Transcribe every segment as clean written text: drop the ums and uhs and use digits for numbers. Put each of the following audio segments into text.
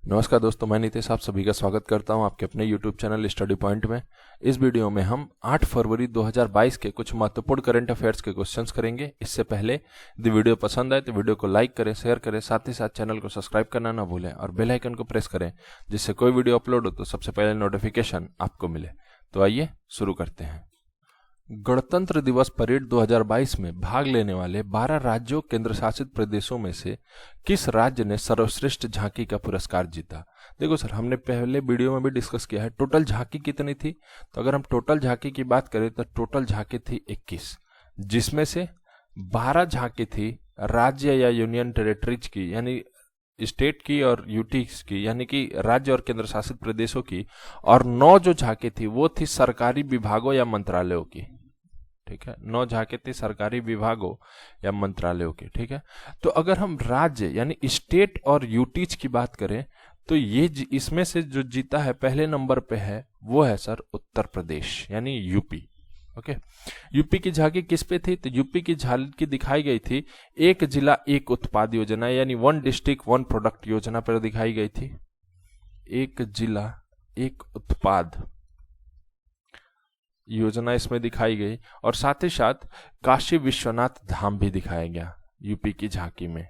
नमस्कार दोस्तों, मैं नितेश आप सभी का स्वागत करता हूं आपके अपने YouTube चैनल स्टडी पॉइंट में। इस वीडियो में हम 8 फरवरी 2022 के कुछ महत्वपूर्ण करंट अफेयर्स के क्वेश्चंस करेंगे। इससे पहले यदि वीडियो पसंद आए तो वीडियो को लाइक करें, शेयर करें, साथ ही साथ चैनल को सब्सक्राइब करना ना भूलें और बेल आइकन को प्रेस करें, जिससे कोई वीडियो अपलोड हो तो सबसे पहले नोटिफिकेशन आपको मिले। तो आइए शुरू करते हैं। गणतंत्र दिवस परेड 2022 में भाग लेने वाले 12 राज्यों केंद्र शासित प्रदेशों में से किस राज्य ने सर्वश्रेष्ठ झांकी का पुरस्कार जीता? देखो सर, हमने पहले वीडियो में भी डिस्कस किया है टोटल झांकी कितनी थी। तो अगर हम टोटल झांकी की बात करें तो टोटल झांकी थी 21, जिसमें से 12 झांकी थी राज्य या यूनियन टेरिटरीज की, यानी स्टेट की और यूटीज की, यानी कि राज्य और केंद्र शासित प्रदेशों की, और 9 जो झांकी थी वो थी सरकारी विभागों या मंत्रालयों की। ठीक है, 9 झांकी थी सरकारी विभागों या मंत्रालयों की। ठीक है, तो अगर हम राज्य यानी स्टेट और यूटीज की बात करें तो ये इसमें से जो जीता है पहले नंबर पे है वो है सर उत्तर प्रदेश यानी यूपी। ओके, यूपी की झांकी किस पे थी? तो यूपी की झांकी दिखाई गई थी एक जिला एक उत्पाद योजना यानी 1 डिस्ट्रिक्ट 1 प्रोडक्ट योजना पर दिखाई गई थी। एक जिला एक उत्पाद योजना इसमें दिखाई गई, और साथ ही साथ काशी विश्वनाथ धाम भी दिखाया गया यूपी की झांकी में।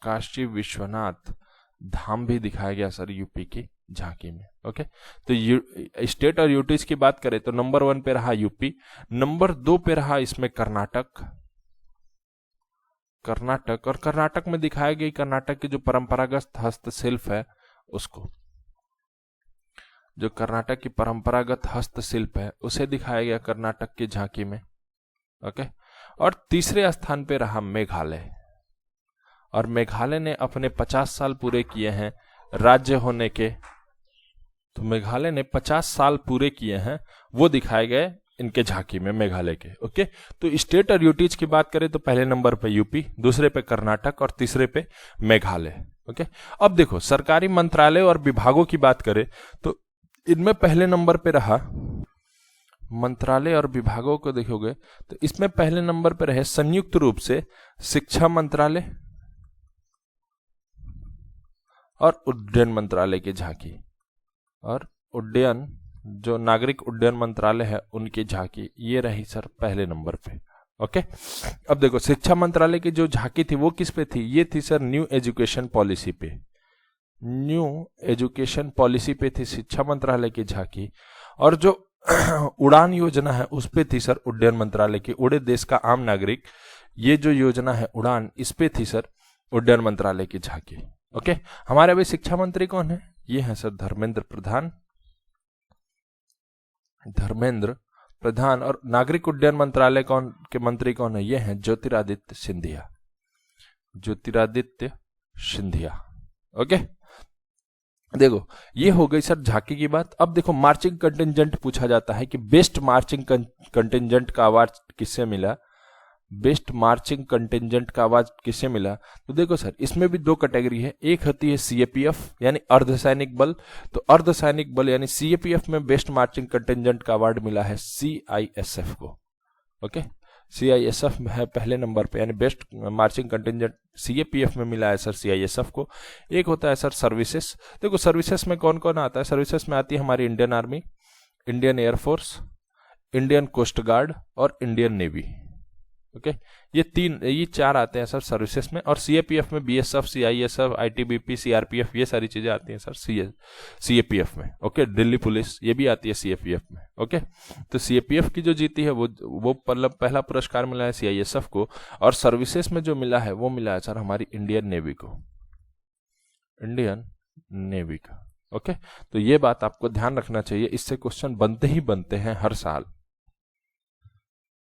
काशी विश्वनाथ धाम भी दिखाया गया सर यूपी की झांकी में। ओके, तो स्टेट और यूटीज की बात करें तो नंबर 1 पे रहा यूपी, नंबर 2 पे रहा इसमें कर्नाटक। और कर्नाटक में दिखाया गया कर्नाटक की जो परंपरागत हस्तशिल्प है उसको, जो कर्नाटक की परंपरागत हस्तशिल्प है उसे दिखाया गया कर्नाटक की झांकी में। ओके, और तीसरे स्थान पे रहा मेघालय, और मेघालय ने अपने 50 साल पूरे किए हैं राज्य होने के। तो मेघालय ने 50 साल पूरे किए हैं, वो दिखाए गए इनके झांकी में मेघालय के। ओके, तो स्टेट और यूटीज की बात करें तो पहले नंबर पे यूपी, दूसरे पे कर्नाटक और तीसरे पे मेघालय। ओके, अब देखो सरकारी मंत्रालय और विभागों की बात करें तो इनमें पहले नंबर पे रहा मंत्रालय और विभागों को देखोगे तो इसमें पहले नंबर पे रहे संयुक्त रूप से शिक्षा मंत्रालय और उड्डयन मंत्रालय की झांकी, और उड्डयन जो नागरिक उड्डयन मंत्रालय है उनकी झांकी, ये रही सर पहले नंबर पे। ओके, अब देखो शिक्षा मंत्रालय की जो झांकी थी वो किस पे थी? ये थी सर न्यू एजुकेशन पॉलिसी पे। न्यू एजुकेशन पॉलिसी पे थी शिक्षा मंत्रालय की झांकी, और जो उड़ान योजना है उस पे थी सर उड्डयन मंत्रालय की। उड़े देश का आम नागरिक, ये जो योजना है उड़ान, इस पे थी सर उड्डयन मंत्रालय की झांकी। ओके, हमारे अभी शिक्षा मंत्री कौन है? ये है सर धर्मेंद्र प्रधान। और नागरिक उड्डयन मंत्रालय के मंत्री कौन है? ये हैं ज्योतिरादित्य सिंधिया। ओके, देखो ये हो गई सर झांकी की बात। अब देखो मार्चिंग कंटिंजेंट पूछा जाता है कि बेस्ट मार्चिंग कंटिंजेंट का अवार्ड किससे मिला? बेस्ट मार्चिंग कंटिंजेंट का अवार्ड किससे मिला? तो देखो सर इसमें भी 2 कैटेगरी है। एक होती है सीएपीएफ यानी अर्धसैनिक बल, तो अर्धसैनिक बल यानी सीएपीएफ में बेस्ट मार्चिंग कंटिंजेंट का अवार्ड मिला है सीआईएसएफ को। ओके, सीआईएसएफ है पहले नंबर पे, यानी बेस्ट मार्चिंग कंटिंजेंट सीएपीएफ में मिला है सर सीआईएसएफ को। एक होता है सर सर्विसेज। देखो सर्विसेज में कौन कौन आता है? सर्विसेज में आती है हमारी Indian army, Indian air force, Indian coast guard और इंडियन नेवी। ओके, ये 4 आते हैं सर सर्विसेज में, और सीएपीएफ में बीएसएफ, सीआईएसएफ, आईटीबीपी, सीआरपीएफ, ये सारी चीजें आती हैं सर सीएपीएफ में। ओके, दिल्ली पुलिस ये भी आती है सीएपीएफ में। ओके, तो सीएपीएफ की जो जीती है वो पहला पुरस्कार मिला है सीआईएसएफ को, और सर्विसेज में जो मिला है वो मिला है सर हमारी इंडियन नेवी का। ओके, तो ये बात आपको ध्यान रखना चाहिए, इससे क्वेश्चन बनते ही बनते हैं हर साल।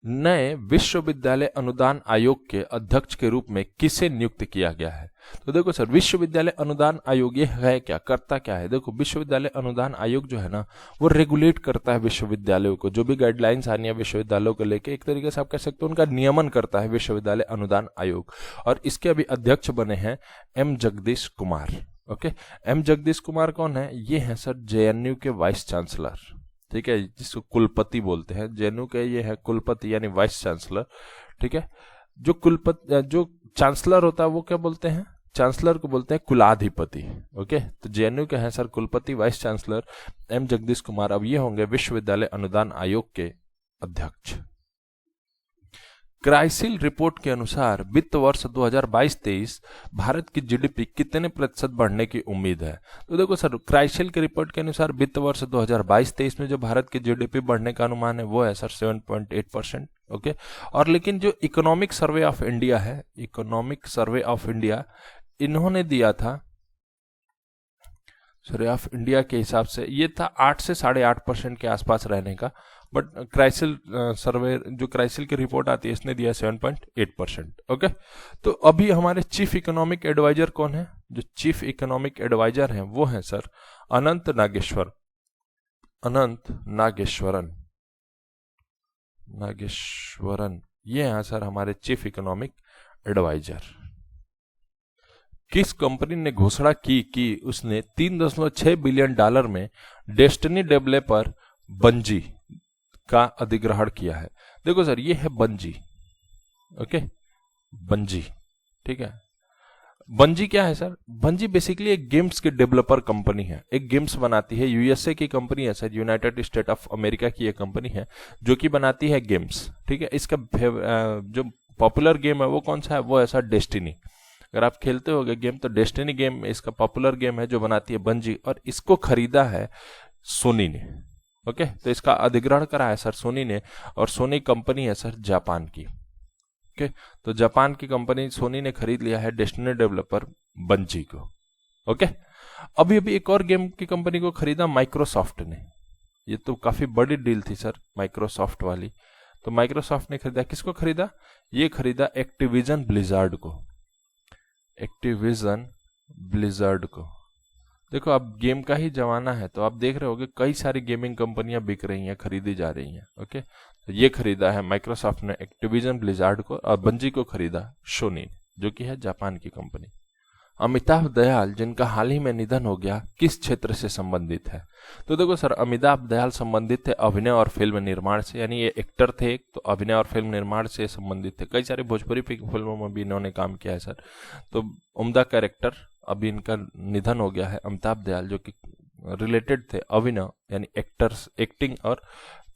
नए विश्वविद्यालय अनुदान आयोग के अध्यक्ष के रूप में किसे नियुक्त किया गया है? तो देखो सर विश्वविद्यालय अनुदान आयोग ये है क्या, करता क्या है? देखो विश्वविद्यालय अनुदान आयोग जो है ना वो रेगुलेट करता है विश्वविद्यालयों को, जो भी गाइडलाइंस आनी है विश्वविद्यालयों को लेके, एक तरीके से आप कह सकते हो उनका नियमन करता है विश्वविद्यालय अनुदान आयोग। और इसके अभी अध्यक्ष बने हैं M Jagdish Kumar. Okay, M Jagdish Kumar कौन है? ये है सर जेएनयू के वाइस चांसलर। ठीक है, जिसको कुलपति बोलते हैं, जेएनयू के ये है कुलपति यानी वाइस चांसलर। ठीक है, जो चांसलर होता है वो क्या बोलते हैं? चांसलर को बोलते हैं कुलाधिपति। ओके, तो जेएनयू के हैं सर कुलपति, vice chancellor M Jagdish Kumar. अब ये होंगे विश्वविद्यालय अनुदान आयोग के अध्यक्ष। क्राइसिल रिपोर्ट के अनुसार वित्त वर्ष 2022-23 भारत की जीडीपी कितने प्रतिशत बढ़ने की उम्मीद है? तो देखो सर, क्राइसिल के रिपोर्ट के अनुसार वित्त वर्ष 2022-23 में जो भारत की जीडीपी बढ़ने का अनुमान है वो है सर 7.8%। ओके, और लेकिन जो इकोनॉमिक सर्वे ऑफ इंडिया है, इकोनॉमिक सर्वे ऑफ इंडिया, इन्होंने दिया था, सर्वे ऑफ इंडिया के हिसाब से ये था 8 से 8.5% के आसपास रहने का, बट क्राइसिल सर्वे, जो क्राइसिल की रिपोर्ट आती है, इसने दिया 7.8%। ओके, तो अभी हमारे चीफ इकोनॉमिक एडवाइजर कौन है? जो चीफ इकोनॉमिक एडवाइजर हैं वो हैं सर अनंत नागेश्वरन, ये हैं सर हमारे चीफ इकोनॉमिक एडवाइजर। किस कंपनी ने घोषणा की कि उसने $3.6 बिलियन में डेस्टिनी डेवलपर बंजी का अधिग्रहण किया है? देखो सर, ये है बंजी। ओके, बंजी, ठीक है। बंजी क्या है सर? बंजी बेसिकली एक गेम्स की डेवलपर कंपनी है, एक गेम्स बनाती है, यूएसए की कंपनी है sir, United state of America की एक कंपनी है जो कि बनाती है गेम्स। ठीक है, इसका जो पॉपुलर गेम है वो कौन सा है? वो है सर डेस्टिनी। अगर आप खेलते होगे गेम तो डेस्टिनी गेम इसका पॉपुलर गेम है जो बनाती है बंजी, और इसको खरीदा है सोनी ने। ओके, तो इसका अधिग्रहण करा है सर सोनी ने, और सोनी कंपनी है सर जापान की। ओके, तो जापान की कंपनी सोनी ने खरीद लिया है डेस्टिनी डेवलपर बंजी को। ओके, अभी अभी एक और गेम की कंपनी को खरीदा माइक्रोसॉफ्ट ने। ये तो काफी बड़ी डील थी सर माइक्रोसॉफ्ट वाली। तो माइक्रोसॉफ्ट ने खरीदा, किसको खरीदा? ये खरीदा एक्टिविजन ब्लिजार्ड को, एक्टिविजन ब्लिजार्ड को। देखो, अब गेम का ही जमाना है, तो आप देख रहे होगे कई सारी गेमिंग कंपनियां बिक रही हैं, खरीदी जा रही हैं। ओके, तो ये खरीदा है माइक्रोसॉफ्ट ने एक्टिविजन ब्लिजार्ड को, और बंजी को खरीदा सोनी, जो कि है जापान की कंपनी। अमिताभ दयाल, जिनका हाल ही में निधन हो गया, किस क्षेत्र से संबंधित है? तो देखो सर, अमिताभ दयाल संबंधित थे अभिनय और फिल्म निर्माण से, यानी ये एक्टर थे, तो अभिनय और फिल्म निर्माण से संबंधित थे। कई सारी भोजपुरी फिल्मों में भी इन्होंने काम किया है सर। तो उम्दा कैरेक्टर, अभी इनका निधन हो गया है, अमिताभ दयाल, जो कि रिलेटेड थे अभिनय यानी एक्टर्स, एक्टिंग और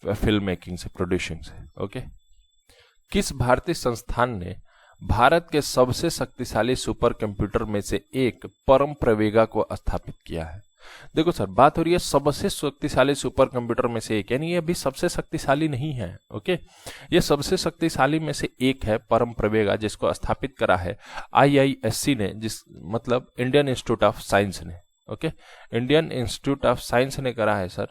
फिल्म मेकिंग से, प्रोड्यूसिंग से। ओके, किस भारतीय संस्थान ने भारत के सबसे शक्तिशाली सुपर कंप्यूटर में से एक परम प्रवेगा को स्थापित किया है? देखो सर, बात हो रही है सबसे शक्तिशाली सुपर कंप्यूटर में से एक, यानी ये अभी सबसे शक्तिशाली नहीं है। ओके, ये सबसे शक्तिशाली में से एक है परम प्रवेगा, जिसको स्थापित करा है IISc ने, जिस मतलब इंडियन इंस्टीट्यूट ऑफ साइंस ने। Okay, Indian institute of science ने करा है सर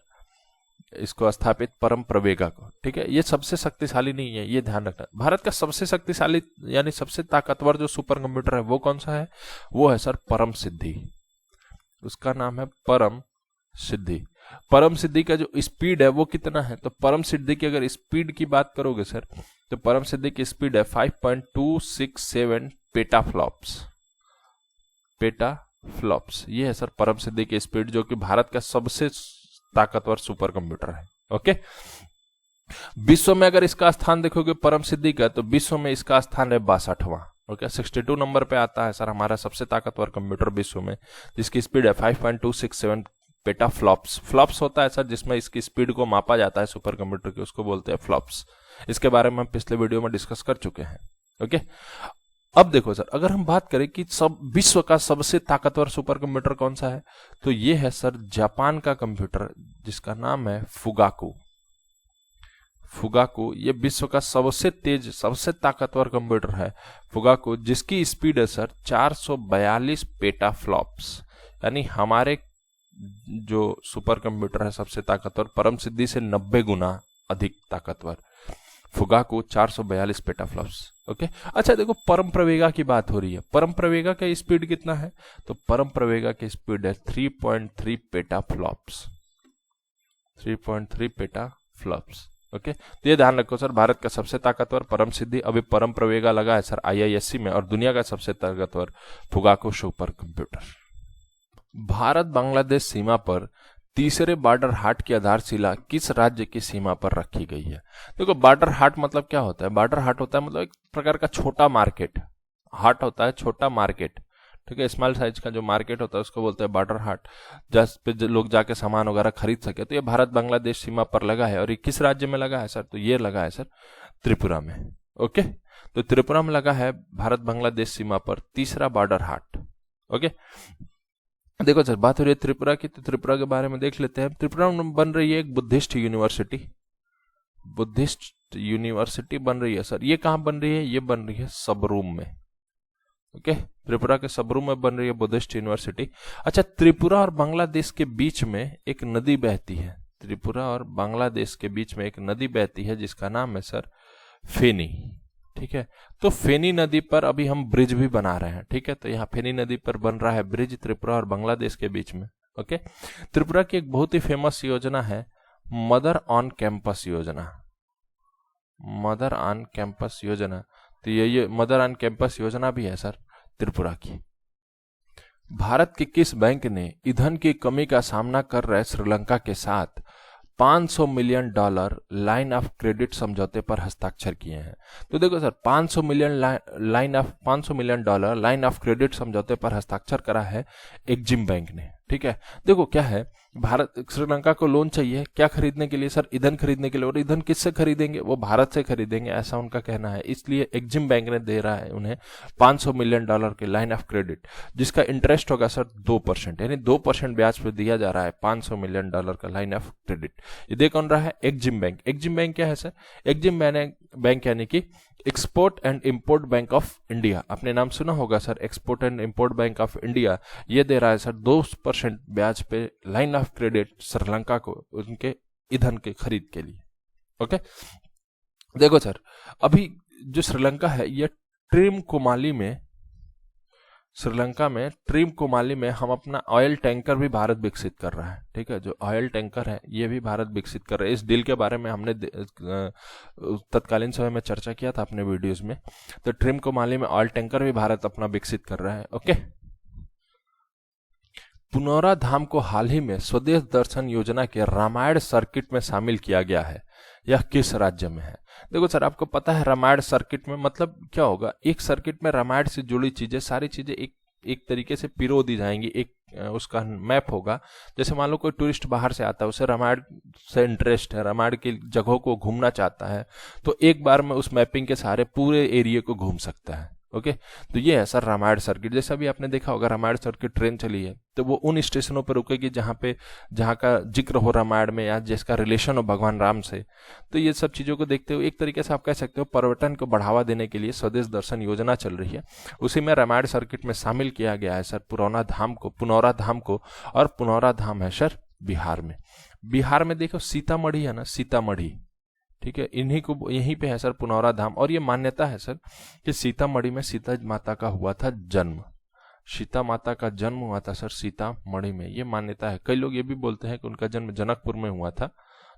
इसको स्थापित परम प्रवेगा को। ठीक है, ये सबसे शक्तिशाली नहीं है, ये ध्यान रखना। भारत का सबसे शक्तिशाली यानी सबसे ताकतवर जो सुपर कंप्यूटर है वो कौन सा है? वो है सर परम सिद्धि, उसका नाम है परम सिद्धि। परम सिद्धि का जो स्पीड है वो कितना है? तो परम सिद्धि की अगर स्पीड की बात करोगे सर, तो परम सिद्धि की स्पीड है 5.267 पेटाफ्लॉप्स। ये है सर परम सिद्धि की स्पीड, जो कि भारत का सबसे ताकतवर सुपर कंप्यूटर है। ओके, विश्व में अगर इसका स्थान देखोगे परम सिद्धि का, तो विश्व में इसका स्थान है 62वां। ओके, 62 नंबर पे आता है सर हमारा सबसे ताकतवर कंप्यूटर विश्व में, जिसकी स्पीड है 5.267 पेटाफ्लॉप्स। फ्लॉप्स होता है सर जिसमें इसकी स्पीड को मापा जाता है सुपर कंप्यूटर की, उसको बोलते हैं फ्लॉप्स। इसके बारे में हम पिछले वीडियो में डिस्कस कर चुके हैं। ओके, अब देखो सर, अगर हम बात करें कि सब विश्व का सबसे ताकतवर सुपर कंप्यूटर कौन सा है, तो ये है सर जापान का कंप्यूटर, जिसका नाम है फुगाकू। ये विश्व का सबसे तेज, सबसे ताकतवर कंप्यूटर है फुगाकू, जिसकी स्पीड है सर 442 पेटाफ्लॉप्स। यानी हमारे जो सुपर कंप्यूटर है सबसे ताकतवर, परम सिद्धि से 90 गुना अधिक ताकतवर फुगाकू, 442 पेटाफ्लॉप्स। ओके, अच्छा देखो, परम प्रवेगा की बात हो रही है। परम प्रवेगा का स्पीड कितना है? तो परम प्रवेगा की स्पीड है 3.3 पेटाफ्लॉप्स, 3.3 पेटाफ्लॉप्स। ओके, तो ये ध्यान रखो सर, भारत का सबसे ताकतवर परम सिद्धि, अभी परम प्रवेगा लगा है सर IISc में, और दुनिया का सबसे ताकतवर Fugaku supercomputer. Bharat Bangladesh सीमा पर तीसरे बॉर्डर हाट की आधारशिला किस राज्य की सीमा पर रखी गई है? देखो, बॉर्डर हाट मतलब क्या होता है? बॉर्डर हाट होता है मतलब एक प्रकार का छोटा मार्केट। हाट होता है छोटा मार्केट, ठीक है। स्मॉल साइज का जो मार्केट होता है उसको बोलते हैं बॉर्डर हाट, जहाँ पे लोग जाके सामान वगैरह खरीद सके। तो ये भारत बांग्लादेश सीमा पर लगा है। और ये किस राज्य में लगा है सर? तो ये लगा है सर त्रिपुरा में। ओके, तो त्रिपुरा में लगा है भारत बांग्लादेश सीमा पर तीसरा बॉर्डर हाट। ओके, देखो सर बात हो रही है त्रिपुरा की, तो त्रिपुरा के बारे में देख लेते हैं। त्रिपुरा में बन रही है एक बुद्धिस्ट यूनिवर्सिटी, बुद्धिस्ट यूनिवर्सिटी बन रही है सर। ये कहाँ बन रही है? ये बन रही है सबरूम में। ओके, त्रिपुरा के सबरूम में बन रही है बुद्धिस्ट यूनिवर्सिटी। अच्छा, त्रिपुरा और बांग्लादेश के बीच में एक नदी बहती है, त्रिपुरा और बांग्लादेश के बीच में एक नदी बहती है जिसका नाम है सर फेनी। ठीक है, तो फेनी नदी पर अभी हम ब्रिज भी बना रहे हैं। ठीक है, तो यहाँ फेनी नदी पर बन रहा है ब्रिज त्रिपुरा और बांग्लादेश के बीच में। ओके, त्रिपुरा की एक बहुत ही फेमस योजना है मदर ऑन कैंपस योजना, मदर ऑन कैंपस योजना। तो ये मदर ऑन कैंपस योजना भी है सर त्रिपुरा की। भारत के किस बैंक ने ईंधन की कमी का सामना कर रहे श्रीलंका के साथ $500 मिलियन लाइन ऑफ क्रेडिट समझौते पर हस्ताक्षर किए हैं? तो देखो sir, $500 million line of credit समझौते पर हस्ताक्षर करा है एक्जिम बैंक ने। ठीक है, देखो क्या है, भारत श्रीलंका को लोन चाहिए क्या खरीदने के लिए सर? ईंधन खरीदने के लिए। और ईंधन किससे खरीदेंगे? वो भारत से खरीदेंगे, ऐसा उनका कहना है। इसलिए एक्जिम बैंक ने दे रहा है उन्हें $500 मिलियन की लाइन ऑफ क्रेडिट, जिसका इंटरेस्ट होगा सर 2%, यानी 2% ब्याज पे दिया जा रहा है $500 मिलियन का लाइन ऑफ क्रेडिट। ये दे कौन रहा है? एक्जिम बैंक। एक्जिम बैंक क्या है सर? एक्जिम बैंक यानी कि export and import bank of India. आपने नाम सुना होगा sir, export and import bank of India. ये दे रहा है सर 2% ब्याज पे लाइन ऑफ क्रेडिट श्रीलंका को उनके ईंधन के खरीद के लिए। ओके, देखो सर, अभी जो श्रीलंका है ये श्रीलंका में ट्रिम कोमाली में हम अपना ऑयल टैंकर भी भारत विकसित कर रहा है। ठीक है, जो ऑयल टैंकर है ये भी भारत विकसित कर रहा है। इस डील के बारे में हमने तत्कालीन समय में चर्चा किया था अपने वीडियोस में। तो ट्रिम कोमाली में ऑयल टैंकर भी भारत अपना विकसित कर रहा है। ओके, पुनौरा धाम को हाल ही में स्वदेश दर्शन योजना के रामायण सर्किट में शामिल किया गया है। यह किस राज्य में है? देखो सर, आपको पता है रामायण सर्किट में मतलब क्या होगा? एक सर्किट में रामायण से जुड़ी चीजें, सारी चीजें एक तरीके से पिरो दी जाएंगी। एक उसका मैप होगा। जैसे मान लो कोई टूरिस्ट बाहर से आता है, उसे रामायण से इंटरेस्ट है, रामायण की जगहों को घूमना चाहता है, तो एक बार में उस मैपिंग के सहारे पूरे एरिया को घूम सकता है। ओके, तो ये है सर रामायण सर्किट। जैसा भी आपने देखा होगा रामायण सर्किट ट्रेन चली है तो वो उन स्टेशनों पर रुकेगी जहाँ का जिक्र हो रामायण में या जिसका रिलेशन हो भगवान राम से। तो ये सब चीज़ों को देखते हुए एक तरीके से आप कह सकते हो पर्यटन को बढ़ावा देने के लिए स्वदेश दर्शन योजना चल रही है। उसी में रामायण सर्किट में शामिल किया गया है सर पुनौरा धाम को। और पुनौरा धाम है सर बिहार में। बिहार में देखो सीतामढ़ी है ना, सीतामढ़ी। ठीक है, यहीं पे है सर पुनौरा धाम। और ये मान्यता है सर कि सीतामढ़ी में सीता माता का हुआ था जन्म। सीता माता का जन्म हुआ था सर सीतामढ़ी में, ये मान्यता है। कई लोग ये भी बोलते हैं कि उनका जन्म जनकपुर में हुआ था,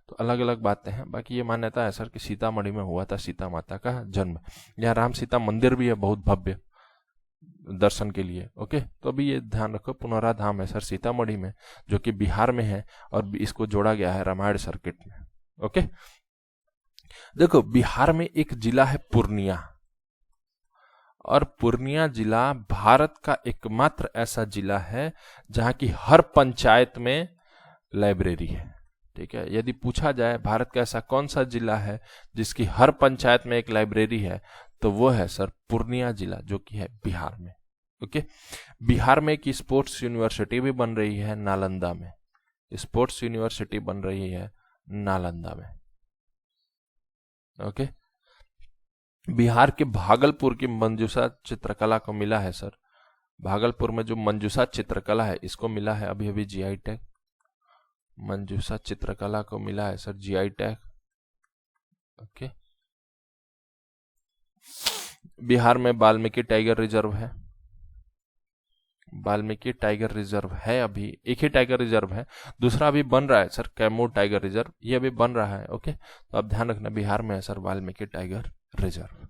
तो अलग अलग बातें हैं। बाकी ये मान्यता है सर कि सीतामढ़ी में हुआ था सीता माता का जन्म। यहाँ राम सीता मंदिर भी है बहुत भव्य दर्शन के लिए। ओके, तो अभी ये ध्यान रखो पुनौरा धाम है सर सीतामढ़ी में, जो कि बिहार में है और इसको जोड़ा गया है रामायण सर्किट में। ओके, देखो बिहार में एक जिला है पूर्णिया, और पूर्णिया जिला भारत का एकमात्र ऐसा जिला है जहां की हर पंचायत में लाइब्रेरी है। ठीक है, यदि पूछा जाए भारत का ऐसा कौन सा जिला है जिसकी हर पंचायत में एक लाइब्रेरी है, तो वो है सर पूर्णिया जिला, जो कि है बिहार में। ओके, बिहार में एक स्पोर्ट्स यूनिवर्सिटी भी बन रही है नालंदा में। स्पोर्ट्स यूनिवर्सिटी बन रही है नालंदा में। ओके, बिहार के भागलपुर की मंजूषा चित्रकला को मिला है सर, भागलपुर में जो मंजूषा चित्रकला है इसको मिला है अभी अभी जीआई टैग। मंजूषा चित्रकला को मिला है sir GI tag. Okay, Bihar में वाल्मीकि टाइगर रिजर्व है। वाल्मीकि टाइगर रिजर्व है, अभी एक ही टाइगर रिजर्व है, दूसरा अभी बन रहा है सर कैमूर टाइगर रिजर्व, ये अभी बन रहा है। ओके, तो आप ध्यान रखना बिहार में है sir Valmiki tiger reserve.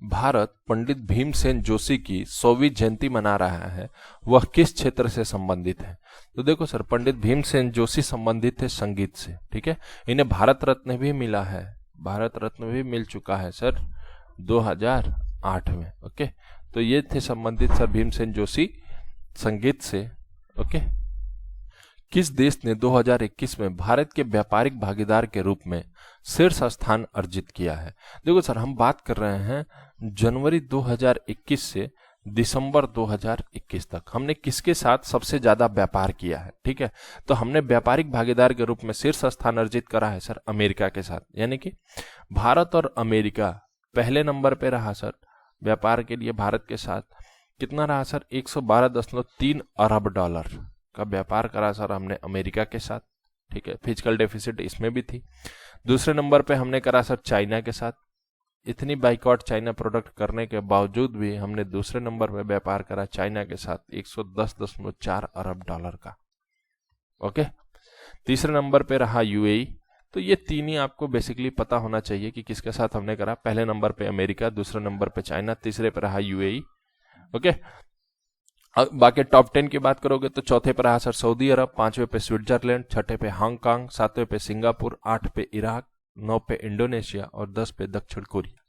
Bharat Pandit Bhimsen Joshi की 100वीं जयंती मना रहा है, वह किस क्षेत्र से संबंधित है? तो देखो सर, पंडित भीमसेन जोशी संबंधित है संगीत से। ठीक है, इन्हें भारत रत्न भी मिला है, भारत रत्न भी मिल चुका है सर 2008 में। ओके, तो ये थे संबंधित सर भीमसेन जोशी संगीत से। ओके, किस देश ने 2021 में भारत के व्यापारिक भागीदार के रूप में शीर्ष स्थान अर्जित किया है? देखो सर, हम बात कर रहे हैं जनवरी 2021 से दिसंबर 2021 तक हमने किसके साथ सबसे ज्यादा व्यापार किया है। ठीक है, तो हमने व्यापारिक भागीदार के रूप में शीर्ष स्थान अर्जित करा है सर अमेरिका के साथ, यानी कि भारत और अमेरिका पहले नंबर पे रहा सर व्यापार के लिए। भारत के साथ कितना रहा सर? 112.3 अरब डॉलर का व्यापार करा सर हमने अमेरिका के साथ। ठीक है, फिजिकल डेफिसिट इसमें भी थी। दूसरे नंबर पे हमने करा सर चाइना के साथ। इतनी बाइकआउट चाइना प्रोडक्ट करने के बावजूद भी हमने दूसरे नंबर पे व्यापार करा चाइना के साथ 110.4 अरब डॉलर का। ओके, तीसरे नंबर पे रहा यूएई। तो ये तीन ही आपको बेसिकली पता होना चाहिए कि किसके साथ हमने करा। पहले नंबर पे अमेरिका, दूसरे नंबर पे चाइना, तीसरे पे रहा यूएई। ओके, बाकी टॉप 10 की बात करोगे तो चौथे पे रहा सर सऊदी अरब, पांचवे पे स्विट्जरलैंड, छठे पे हांगकांग, सातवें पे सिंगापुर, 8 पे इराक, 9 पे इंडोनेशिया और 10 पे दक्षिण कोरिया।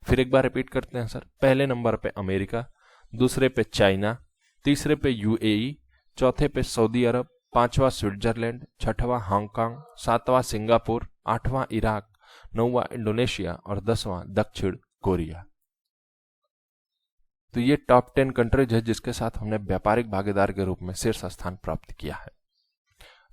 फिर एक बार रिपीट करते हैं सर, पहले नंबर पे अमेरिका, दूसरे पे चाइना, तीसरे पे यूएई, चौथे पे सऊदी अरब, पांचवा स्विट्जरलैंड, छठवां हांगकांग, सातवां सिंगापुर, आठवां इराक, 9वां इंडोनेशिया और 10वां दक्षिण कोरिया। तो ये टॉप 10 कंट्रीज है जिसके साथ हमने व्यापारिक भागीदार के रूप में शीर्ष स्थान प्राप्त किया है।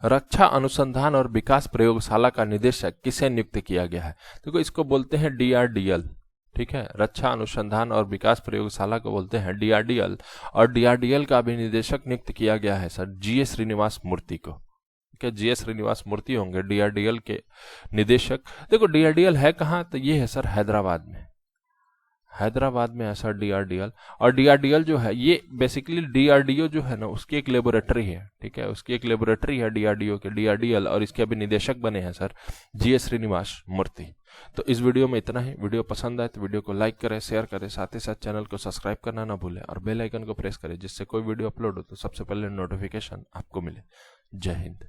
रक्षा अनुसंधान और विकास प्रयोगशाला का निदेशक किसे नियुक्त किया गया है? देखो, इसको बोलते हैं डीआरडीएल। ठीक है, रक्षा अनुसंधान और विकास प्रयोगशाला को बोलते हैं डीआरडीएल, और डीआरडीएल का भी निदेशक नियुक्त किया गया है सर जीएस श्रीनिवास मूर्ति को। क्या जीएस श्रीनिवास मूर्ति होंगे डीआरडीएल के निदेशक? देखो, डीआरडीएल है कहाँ? तो ये है सर हैदराबाद में। हैदराबाद में है सर डीआरडीएल। और डीआरडीएल जो है ये बेसिकली डीआरडीओ जो है ना उसकी एक लेबोरेटरी है। ठीक है, उसकी एक लेबोरेटरी है डीआरडीओ के, डीआरडीएल, और इसके अभी निदेशक बने हैं सर जीएस श्रीनिवास मूर्ति। तो इस वीडियो में इतना ही। वीडियो पसंद आए तो वीडियो को लाइक करें, शेयर करें, साथ ही साथ चैनल को सब्सक्राइब करना ना भूलें और बेल आइकन को प्रेस करें जिससे कोई वीडियो अपलोड हो तो सबसे पहले नोटिफिकेशन आपको मिले। जय हिंद।